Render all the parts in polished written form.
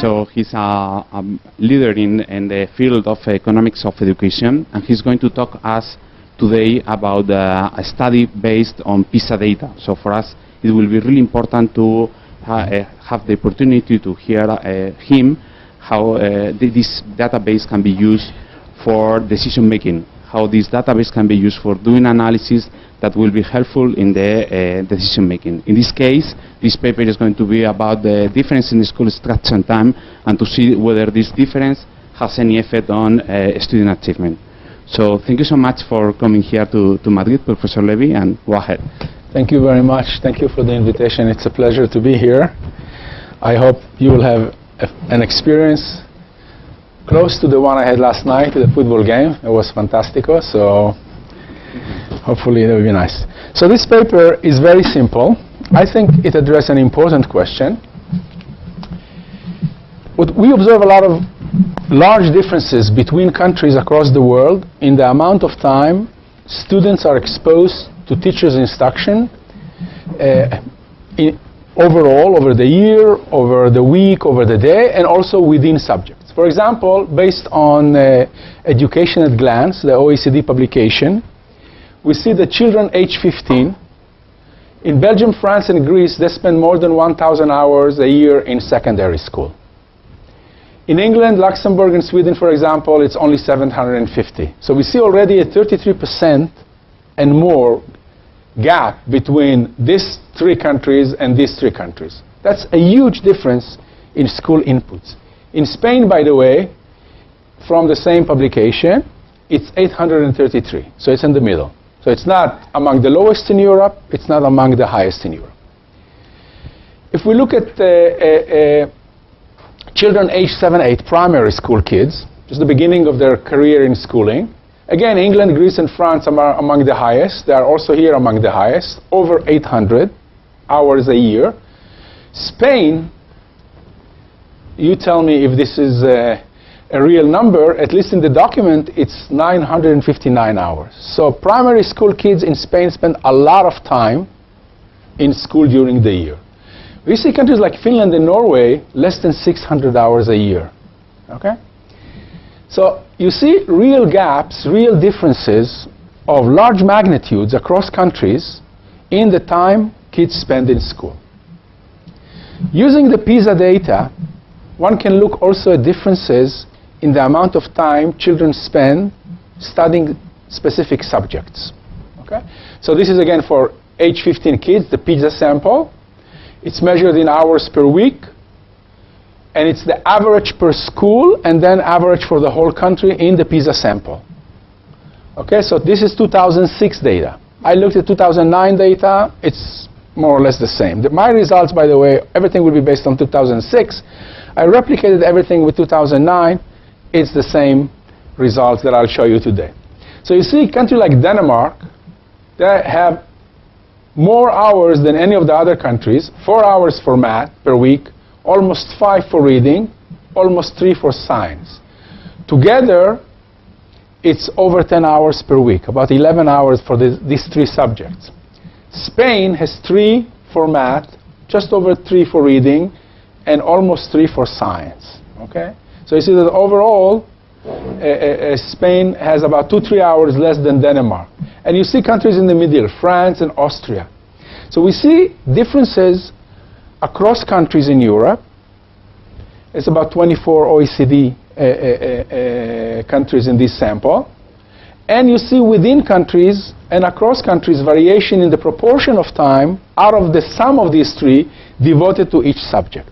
So he's a leader in the field of economics of education, and he's going to talk us today about a study based on PISA data. So for us, it will be really important to have the opportunity to hear him how this database can be used for decision making, how this database can be used for doing analysis that will be helpful in the decision making. In this case, this paper is going to be about the difference in school structure and time, and to see whether this difference has any effect on student achievement. So thank you so much for coming here to Madrid, Professor Lavy, and go ahead. Thank you very much. Thank you for the invitation. It's a pleasure to be here. I hope you will have an experience close to the one I had last night, the football game. It was fantastico, so hopefully it will be nice. So this paper is very simple. I think it addresses an important question. We observe a lot of large differences between countries across the world in the amount of time students are exposed to teachers' instruction overall, over the year, over the week, over the day, and also within subjects. For example, based on Education at Glance, the OECD publication, we see that children age 15, in Belgium, France, and Greece, they spend more than 1,000 hours a year in secondary school. In England, Luxembourg, and Sweden, for example, it's only 750. So we see already a 33% and more gap between these three countries and these three countries. That's a huge difference in school inputs. In Spain, by the way, from the same publication, it's 833. So it's in the middle. So it's not among the lowest in Europe. It's not among the highest in Europe. If we look at children age 7, 8, primary school kids, just the beginning of their career in schooling, again, England, Greece, and France are among the highest. They are also here among the highest, over 800 hours a year. Spain, you tell me if this is a real number. At least in the document, it's 959 hours. So primary school kids in Spain spend a lot of time in school during the year. We see countries like Finland and Norway, less than 600 hours a year. Okay? So you see real gaps, real differences of large magnitudes across countries in the time kids spend in school. Using the PISA data, one can look also at differences in the amount of time children spend studying specific subjects. Okay? So this is again for age 15 kids, the PISA sample. It's measured in hours per week. And it's the average per school, and then average for the whole country in the PISA sample. Okay, so this is 2006 data. I looked at 2009 data. It's more or less the same. My results, by the way, everything will be based on 2006. I replicated everything with 2009. It's the same results that I'll show you today. So you see a country like Denmark, they have more hours than any of the other countries, 4 hours for math per week, almost 5 for reading, almost 3 for science. Together, it's over 10 hours per week, about 11 hours for these three subjects. Spain has 3 for math, just over 3 for reading, and almost 3 for science. Okay? So you see that overall, Spain has about 2-3 hours less than Denmark. And you see countries in the middle, France and Austria. So we see differences across countries in Europe. It's about 24 OECD countries in this sample. And you see within countries and across countries variation in the proportion of time out of the sum of these three devoted to each subject.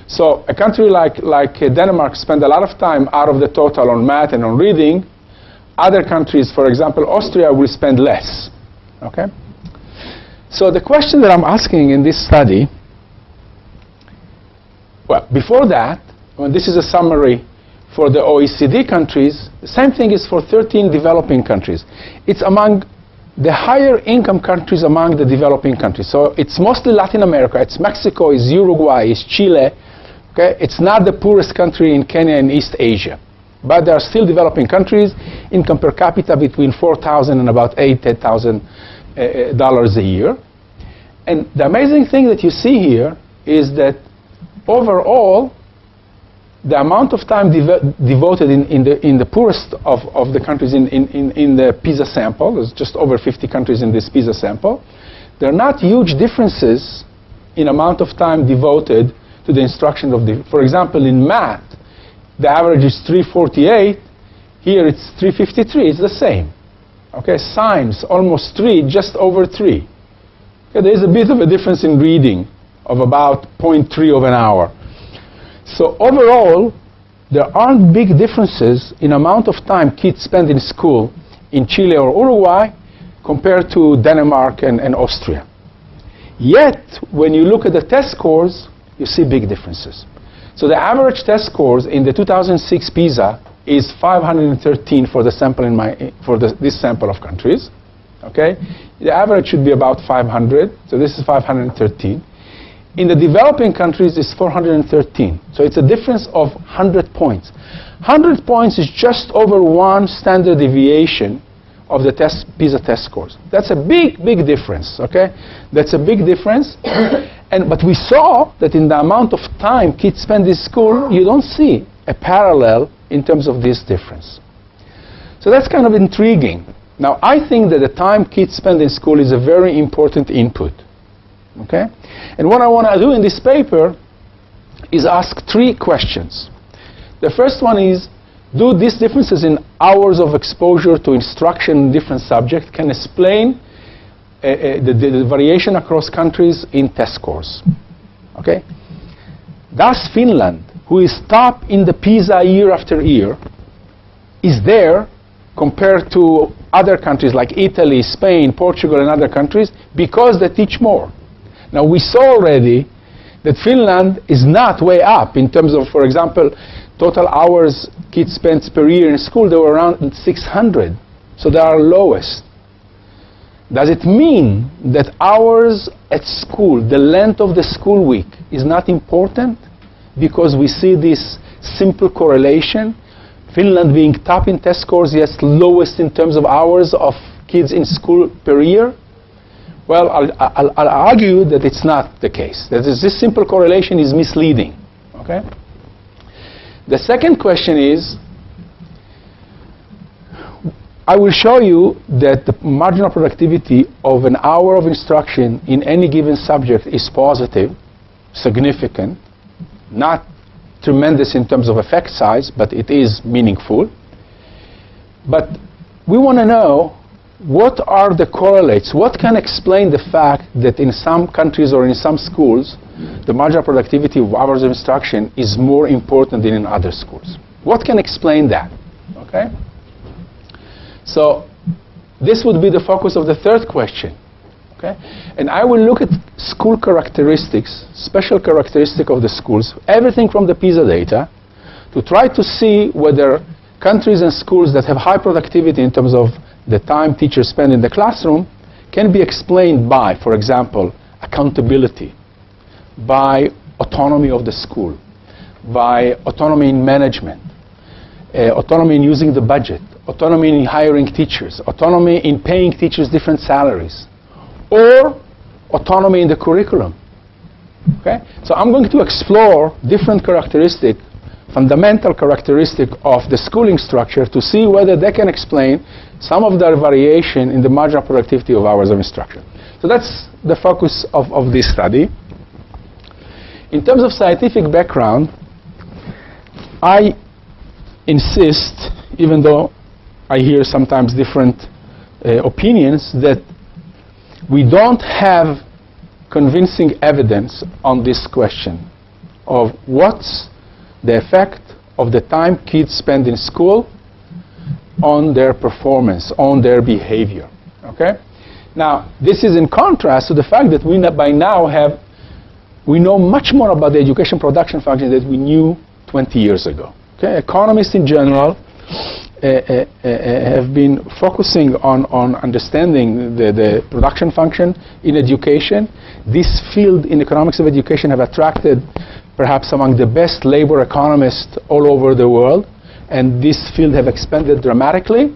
So a country like Denmark spends a lot of time out of the total on math and on reading. Other countries, for example, Austria, will spend less. Okay? So the question that I'm asking in this study, well, before that, when this is a summary for the OECD countries, the same thing is for 13 developing countries. It's among the higher income countries among the developing countries. So it's mostly Latin America. It's Mexico, it's Uruguay, it's Chile. Okay? It's not the poorest country in Kenya and East Asia. But there are still developing countries, income per capita between $4,000 and about $8,000 a year. And the amazing thing that you see here is that overall, the amount of time devoted in the poorest of the countries in the PISA sample, there's just over 50 countries in this PISA sample, there are not huge differences in amount of time devoted to the instruction of the, for example, in math, the average is 348, here it's 353, it's the same. Okay, science, almost 3, just over 3. Okay, there's a bit of a difference in reading of about 0.3 of an hour. So overall, there aren't big differences in amount of time kids spend in school in Chile or Uruguay compared to Denmark and Austria. Yet, when you look at the test scores, you see big differences. So the average test scores in the 2006 PISA is 513 for the sample this sample of countries. Okay, the average should be about 500. So this is 513. In the developing countries, it's 413. So it's a difference of 100 points. 100 points is just over 1 standard deviation of the PISA test scores. That's a big, big difference. Okay, that's a big difference. But we saw that in the amount of time kids spend in school, you don't see a parallel in terms of this difference. So that's kind of intriguing. Now, I think that the time kids spend in school is a very important input. Okay? And what I want to do in this paper is ask 3 questions. The first one is, do these differences in hours of exposure to instruction in different subjects can explain the variation across countries in test scores? Okay? Does Finland, who is top in the PISA year after year, is there compared to other countries like Italy, Spain, Portugal, and other countries because they teach more? Now, we saw already that Finland is not way up in terms of, for example, total hours kids spent per year in school. They were around 600. So they are lowest. Does it mean that hours at school, the length of the school week, is not important because we see this simple correlation? Finland being top in test scores, yes, lowest in terms of hours of kids in school per year? Well, I'll argue that it's not the case. That this simple correlation is misleading. Okay? The second question is, I will show you that the marginal productivity of an hour of instruction in any given subject is positive, significant, not tremendous in terms of effect size, but it is meaningful. But we want to know, what are the correlates? What can explain the fact that in some countries or in some schools, the marginal productivity of hours of instruction is more important than in other schools? What can explain that? Okay? So this would be the focus of the third question. Okay? And I will look at school characteristics, special characteristic of the schools, everything from the PISA data, to try to see whether countries and schools that have high productivity in terms of the time teachers spend in the classroom can be explained by, for example, accountability, by autonomy of the school, by autonomy in management, autonomy in using the budget, autonomy in hiring teachers, autonomy in paying teachers different salaries, or autonomy in the curriculum. Okay? So I'm going to explore different characteristics, fundamental characteristic of the schooling structure to see whether they can explain some of the variation in the marginal productivity of hours of instruction. So that's the focus of this study. In terms of scientific background, I insist, even though I hear sometimes different opinions, that we don't have convincing evidence on this question of what's the effect of the time kids spend in school on their performance, on their behavior. Okay? Now, this is in contrast to the fact that we know much more about the education production function than we knew 20 years ago. Okay? Economists in general have been focusing on understanding the production function in education. This field in economics of education have attracted perhaps among the best labor economists all over the world, and this field have expanded dramatically.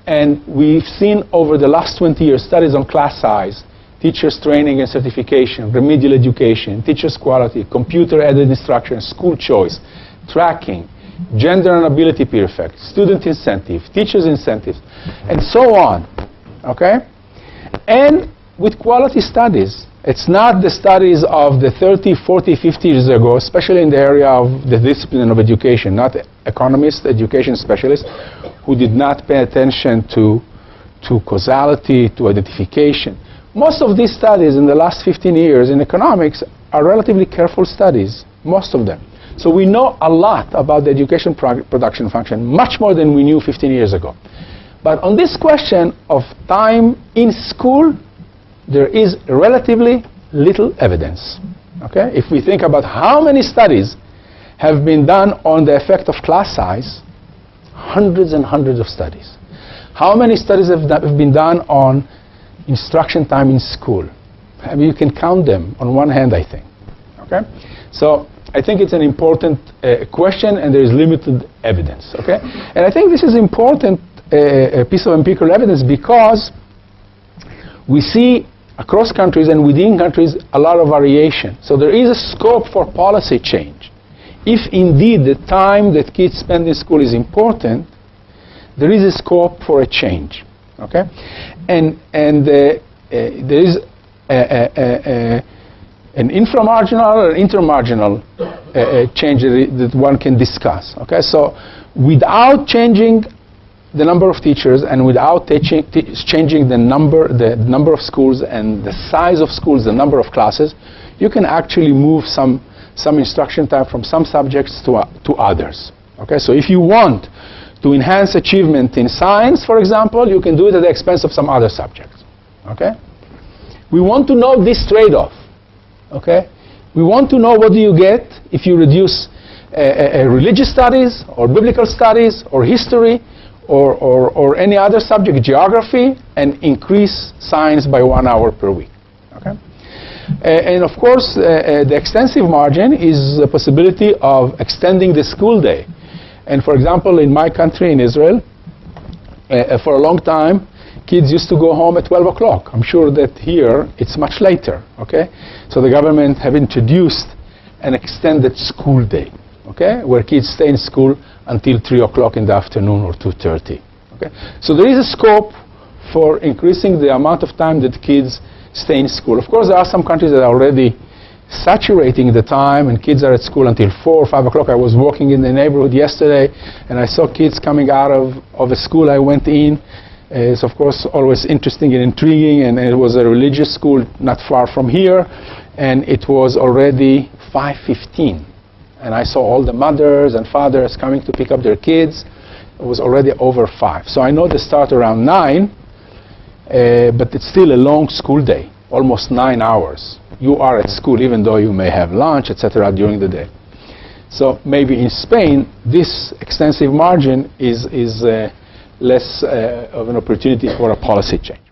And we've seen over the last 20 years studies on class size, teachers training and certification, remedial education, teachers quality, computer-aided instruction, school choice, tracking, gender and ability peer effect, student incentive, teachers incentives, and so on, okay? And with quality studies. It's not the studies of the 30, 40, 50 years ago, especially in the area of the discipline of education, not economists, education specialists, who did not pay attention to causality, to identification. Most of these studies in the last 15 years in economics are relatively careful studies, most of them. So we know a lot about the education production function, much more than we knew 15 years ago. But on this question of time in school, there is relatively little evidence. Okay? If we think about how many studies have been done on the effect of class size, hundreds and hundreds of studies. How many studies have been done on instruction time in school? I mean, you can count them on one hand, I think. Okay? So I think it's an important question, and there is limited evidence. Okay? And I think this is important piece of empirical evidence because we see across countries and within countries a lot of variation. So there is a scope for policy change. If indeed the time that kids spend in school is important, there is a scope for a change. Okay? And there is an inframarginal or intermarginal change that one can discuss. Okay? So without changing the number of teachers and without changing the number of schools and the size of schools, the number of classes, you can actually move some instruction time from some subjects to others. Okay? So if you want to enhance achievement in science, for example, you can do it at the expense of some other subjects. Okay? We want to know this trade-off. Okay? We want to know what do you get if you reduce religious studies or biblical studies or history or any other subject, geography, and increase science by 1 hour per week. Okay? And of course, the extensive margin is the possibility of extending the school day. And for example, in my country, in Israel, for a long time, kids used to go home at 12 o'clock. I'm sure that here it's much later. Okay? So the government have introduced an extended school day, okay, where kids stay in school until 3 o'clock in the afternoon or 2:30. Okay? So there is a scope for increasing the amount of time that kids stay in school. Of course, there are some countries that are already saturating the time, and kids are at school until 4 or 5 o'clock. I was walking in the neighborhood yesterday, and I saw kids coming out of a school I went in. It's, of course, always interesting and intriguing, and it was a religious school not far from here, and it was already 5:15. And I saw all the mothers and fathers coming to pick up their kids. It was already over 5. So I know they start around 9, but it's still a long school day, almost 9 hours. You are at school even though you may have lunch, etc., during the day. So maybe in Spain, this extensive margin is less of an opportunity for a policy change.